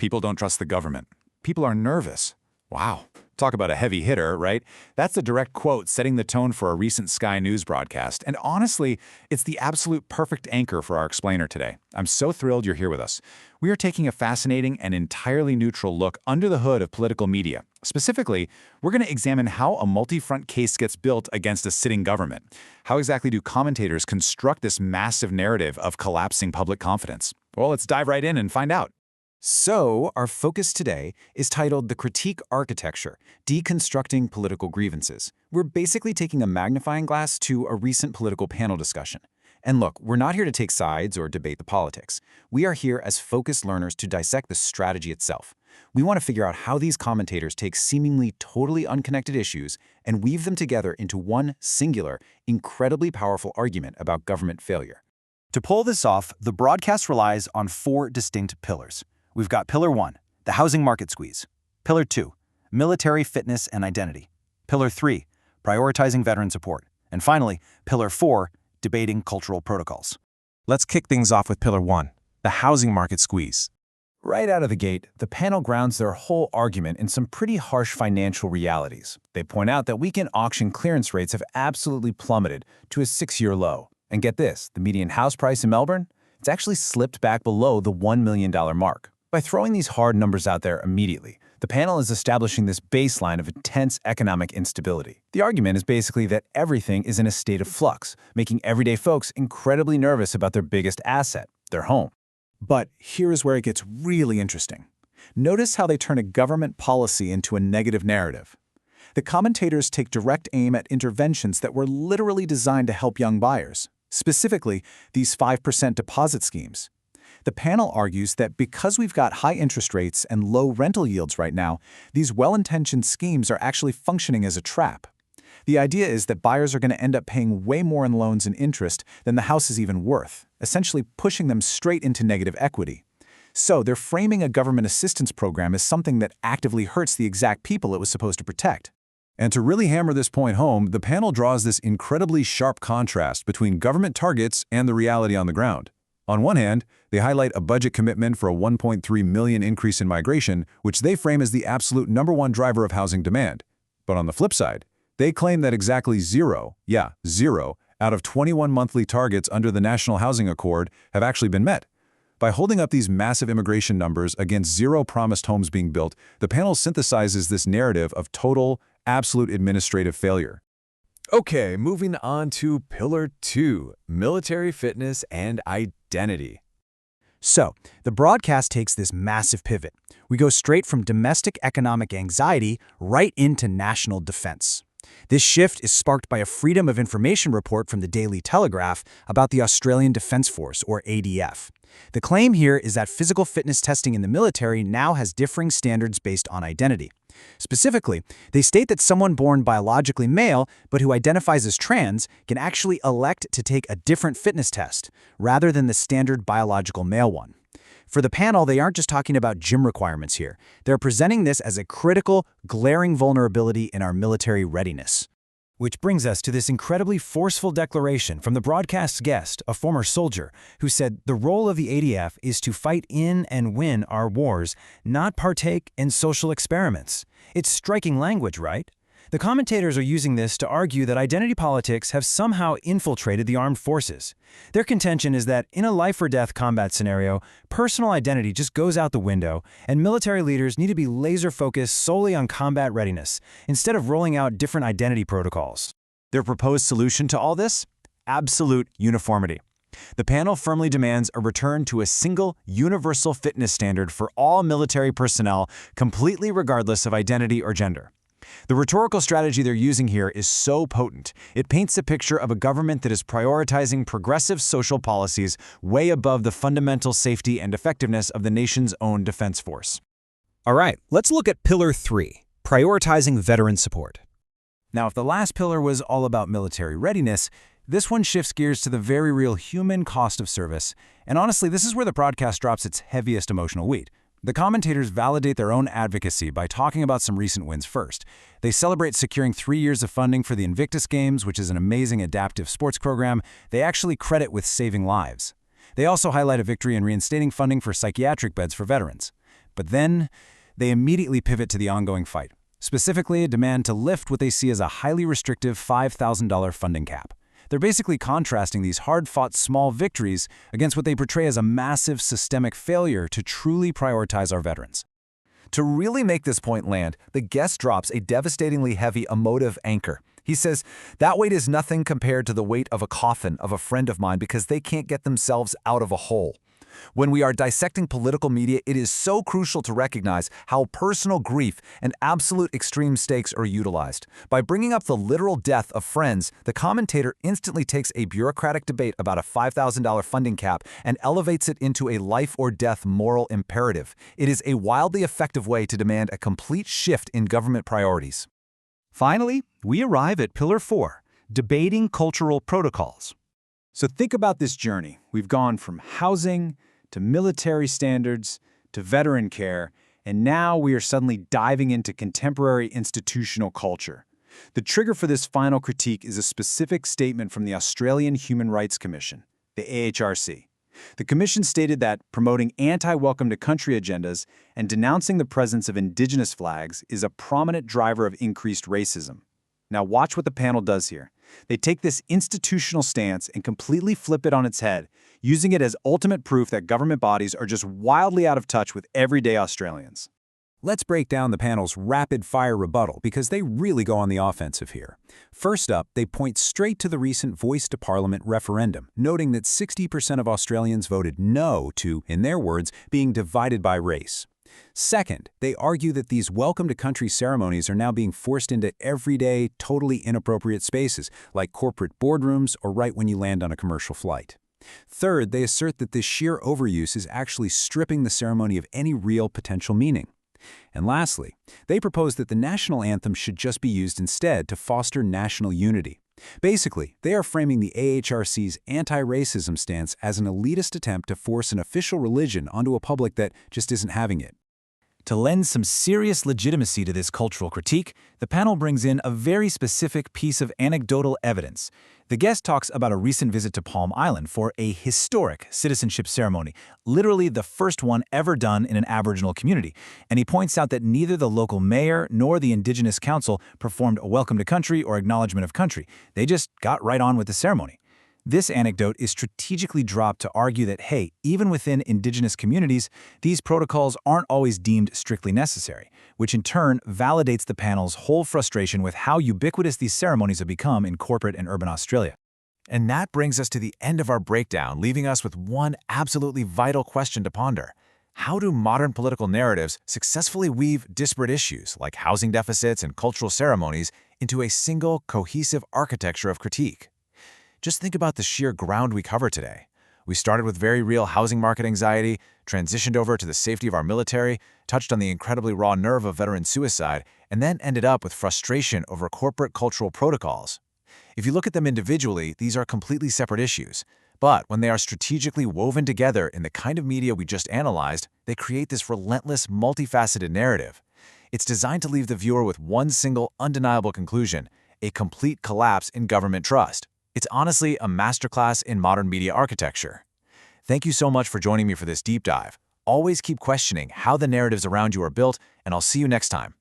People don't trust the government. People are nervous. Wow. Talk about a heavy hitter, right? That's a direct quote setting the tone for a recent Sky News broadcast. And honestly, it's the absolute perfect anchor for our explainer today. I'm so thrilled you're here with us. We are taking a fascinating and entirely neutral look under the hood of political media. Specifically, we're going to examine how a multi-front case gets built against a sitting government. How exactly do commentators construct this massive narrative of collapsing public confidence? Well, let's dive right in and find out. So, our focus today is titled The Critique Architecture, Deconstructing Political Grievances. We're basically taking a magnifying glass to a recent political panel discussion. And look, we're not here to take sides or debate the politics. We are here as focused learners to dissect the strategy itself. We want to figure out how these commentators take seemingly totally unconnected issues and weave them together into one singular, incredibly powerful argument about government failure. To pull this off, the broadcast relies on 4 distinct pillars. We've got Pillar 1, the housing market squeeze. Pillar 2, military fitness and identity. Pillar 3, prioritizing veteran support. And finally, Pillar 4, debating cultural protocols. Let's kick things off with Pillar 1, the housing market squeeze. Right out of the gate, the panel grounds their whole argument in some pretty harsh financial realities. They point out that weekend auction clearance rates have absolutely plummeted to a 6-year low. And get this, the median house price in Melbourne? It's actually slipped back below the $1 million mark. By throwing these hard numbers out there immediately, the panel is establishing this baseline of intense economic instability. The argument is basically that everything is in a state of flux, making everyday folks incredibly nervous about their biggest asset, their home. But here's where it gets really interesting. Notice how they turn a government policy into a negative narrative. The commentators take direct aim at interventions that were literally designed to help young buyers, specifically these 5% deposit schemes. The panel argues that because we've got high interest rates and low rental yields right now, these well-intentioned schemes are actually functioning as a trap. The idea is that buyers are going to end up paying way more in loans and interest than the house is even worth, essentially pushing them straight into negative equity. So they're framing a government assistance program as something that actively hurts the exact people it was supposed to protect. And to really hammer this point home, the panel draws this incredibly sharp contrast between government targets and the reality on the ground. On one hand, they highlight a budget commitment for a 1.3 million increase in migration, which they frame as the absolute #1 driver of housing demand. But on the flip side, they claim that exactly zero out of 21 monthly targets under the National Housing Accord have actually been met. By holding up these massive immigration numbers against 0 promised homes being built, the panel synthesizes this narrative of total, absolute administrative failure. Okay, moving on to Pillar 2, military fitness and identity. So, the broadcast takes this massive pivot. We go straight from domestic economic anxiety right into national defense. This shift is sparked by a Freedom of Information report from the Daily Telegraph about the Australian Defence Force, or ADF. The claim here is that physical fitness testing in the military now has differing standards based on identity. Specifically, they state that someone born biologically male but who identifies as trans can actually elect to take a different fitness test, rather than the standard biological male one. For the panel, they aren't just talking about gym requirements here. They're presenting this as a critical, glaring vulnerability in our military readiness. Which brings us to this incredibly forceful declaration from the broadcast's guest, a former soldier, who said the role of the ADF is to fight in and win our wars, not partake in social experiments. It's striking language, right? The commentators are using this to argue that identity politics have somehow infiltrated the armed forces. Their contention is that in a life-or-death combat scenario, personal identity just goes out the window, and military leaders need to be laser-focused solely on combat readiness, instead of rolling out different identity protocols. Their proposed solution to all this? Absolute uniformity. The panel firmly demands a return to a single, universal fitness standard for all military personnel, completely regardless of identity or gender. The rhetorical strategy they're using here is so potent. It paints a picture of a government that is prioritizing progressive social policies way above the fundamental safety and effectiveness of the nation's own defense force. All right, let's look at Pillar 3, prioritizing veteran support. Now, if the last pillar was all about military readiness, this one shifts gears to the very real human cost of service. And honestly, this is where the broadcast drops its heaviest emotional weight. The commentators validate their own advocacy by talking about some recent wins first. They celebrate securing 3 years of funding for the Invictus Games, which is an amazing adaptive sports program they actually credit with saving lives. They also highlight a victory in reinstating funding for psychiatric beds for veterans. But then, they immediately pivot to the ongoing fight, specifically a demand to lift what they see as a highly restrictive $5,000 funding cap. They're basically contrasting these hard-fought small victories against what they portray as a massive systemic failure to truly prioritize our veterans. To really make this point land, the guest drops a devastatingly heavy emotive anchor. He says, "That weight is nothing compared to the weight of a coffin of a friend of mine because they can't get themselves out of a hole." When we are dissecting political media, it is so crucial to recognize how personal grief and absolute extreme stakes are utilized. By bringing up the literal death of friends, the commentator instantly takes a bureaucratic debate about a $5,000 funding cap and elevates it into a life-or-death moral imperative. It is a wildly effective way to demand a complete shift in government priorities. Finally, we arrive at Pillar 4, debating cultural protocols. So think about this journey. We've gone from housing to military standards to veteran care, and now we are suddenly diving into contemporary institutional culture. The trigger for this final critique is a specific statement from the Australian Human Rights Commission, the AHRC. The commission stated that promoting anti-welcome to country agendas and denouncing the presence of indigenous flags is a prominent driver of increased racism. Now watch what the panel does here. They take this institutional stance and completely flip it on its head, using it as ultimate proof that government bodies are just wildly out of touch with everyday Australians. Let's break down the panel's rapid-fire rebuttal because they really go on the offensive here. First up, they point straight to the recent Voice to Parliament referendum, noting that 60% of Australians voted no to, in their words, being divided by race. Second, they argue that these welcome to country ceremonies are now being forced into everyday, totally inappropriate spaces, like corporate boardrooms or right when you land on a commercial flight. Third, they assert that this sheer overuse is actually stripping the ceremony of any real potential meaning. And lastly, they propose that the national anthem should just be used instead to foster national unity. Basically, they are framing the AHRC's anti-racism stance as an elitist attempt to force an official religion onto a public that just isn't having it. To lend some serious legitimacy to this cultural critique, the panel brings in a very specific piece of anecdotal evidence. The guest talks about a recent visit to Palm Island for a historic citizenship ceremony, literally the first one ever done in an Aboriginal community, and he points out that neither the local mayor nor the Indigenous Council performed a welcome to country or acknowledgement of country. They just got right on with the ceremony. This anecdote is strategically dropped to argue that, hey, even within Indigenous communities, these protocols aren't always deemed strictly necessary, which in turn validates the panel's whole frustration with how ubiquitous these ceremonies have become in corporate and urban Australia. And that brings us to the end of our breakdown, leaving us with one absolutely vital question to ponder. How do modern political narratives successfully weave disparate issues like housing deficits and cultural ceremonies into a single, cohesive architecture of critique? Just think about the sheer ground we cover today. We started with very real housing market anxiety, transitioned over to the safety of our military, touched on the incredibly raw nerve of veteran suicide, and then ended up with frustration over corporate cultural protocols. If you look at them individually, these are completely separate issues. But when they are strategically woven together in the kind of media we just analyzed, they create this relentless, multifaceted narrative. It's designed to leave the viewer with one single, undeniable conclusion: a complete collapse in government trust. It's honestly a masterclass in modern media architecture. Thank you so much for joining me for this deep dive. Always keep questioning how the narratives around you are built, and I'll see you next time.